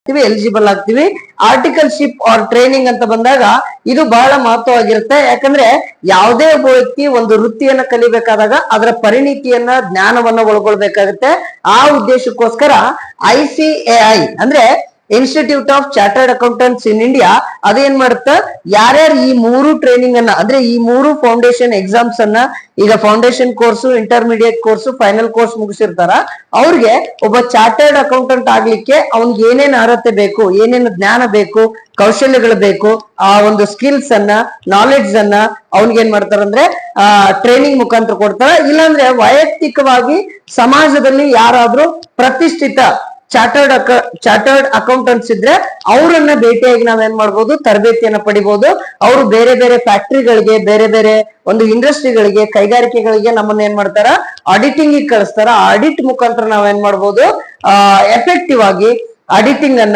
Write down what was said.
ಆಗ್ತೀವಿ, ಎಲಿಜಿಬಲ್ ಆಗ್ತೀವಿ. Articleship R training ಅಂತ ಬಂದಾಗ ಇದು ಬಹಳ ಮಹತ್ವವಾಗಿರುತ್ತೆ. ಯಾಕಂದ್ರೆ ಯಾವುದೇ ಒಬ್ಬ ವ್ಯಕ್ತಿ ಒಂದು ವೃತ್ತಿಯನ್ನ ಕಲಿಬೇಕಾದಾಗ ಅದರ ಪರಿಣಿತಿಯನ್ನ ಜ್ಞಾನವನ್ನ ಒಳಗೊಳ್ಬೇಕಾಗುತ್ತೆ. ಆ ಉದ್ದೇಶಕ್ಕೋಸ್ಕರ ICAI ಅಂದ್ರೆ institute of chartered accountants in India ಅದೇನ್ ಮಾಡುತ್ತ, ಯಾರ್ಯಾರು ಈ ಮೂರು ಟ್ರೈನಿಂಗ್ ಅನ್ನ ಅಂದ್ರೆ ಈ ಮೂರು ಫೌಂಡೇಶನ್ ಎಕ್ಸಾಮ್ಸ್ ಅನ್ನ ಈಗ foundation course, intermediate course, final course ಮುಗಿಸಿರ್ತಾರ, ಅವ್ರಿಗೆ ಒಬ್ಬ ಚಾರ್ಟರ್ಡ್ ಅಕೌಂಟೆಂಟ್ ಆಗ್ಲಿಕ್ಕೆ ಅವ್ನಿಗೆ ಏನೇನ್ ಅರ್ಹತೆ ಬೇಕು, ಏನೇನು ಜ್ಞಾನ ಬೇಕು, ಕೌಶಲ್ಯಗಳು ಬೇಕು, ಆ ಒಂದು ಸ್ಕಿಲ್ಸ್ ಅನ್ನ, ನಾಲೆಡ್ಜ್ ಅನ್ನ ಅವ್ನಿಗೆ ಏನ್ ಮಾಡ್ತಾರಂದ್ರೆ ಟ್ರೈನಿಂಗ್ ಮುಖಾಂತರ ಕೊಡ್ತಾರ. ಇಲ್ಲಾಂದ್ರೆ ವೈಯಕ್ತಿಕವಾಗಿ ಸಮಾಜದಲ್ಲಿ ಯಾರಾದ್ರೂ ಪ್ರತಿಷ್ಠಿತ ಚಾರ್ಟರ್ಡ್ ಅಕೌಂಟೆಂಟ್ಸ್ ಇದ್ರೆ ಅವರನ್ನ ಭೇಟಿಯಾಗಿ ನಾವೇನ್ ಮಾಡ್ಬೋದು, ತರಬೇತಿಯನ್ನ ಪಡಿಬಹುದು. ಅವರು ಬೇರೆ ಬೇರೆ ಫ್ಯಾಕ್ಟರಿಗಳಿಗೆ, ಬೇರೆ ಬೇರೆ ಒಂದು ಇಂಡಸ್ಟ್ರಿಗಳಿಗೆ, ಕೈಗಾರಿಕೆಗಳಿಗೆ ನಮ್ಮನ್ನ ಏನ್ ಮಾಡ್ತಾರ, ಆಡಿಟಿಂಗ್ ಕಳಿಸ್ತಾರ. ಆಡಿಟ್ ಮುಖಾಂತರ ನಾವೇನ್ ಮಾಡ್ಬೋದು, ಎಫೆಕ್ಟಿವ್ ಆಗಿ ಆಡಿಟಿಂಗ್ ಅನ್ನ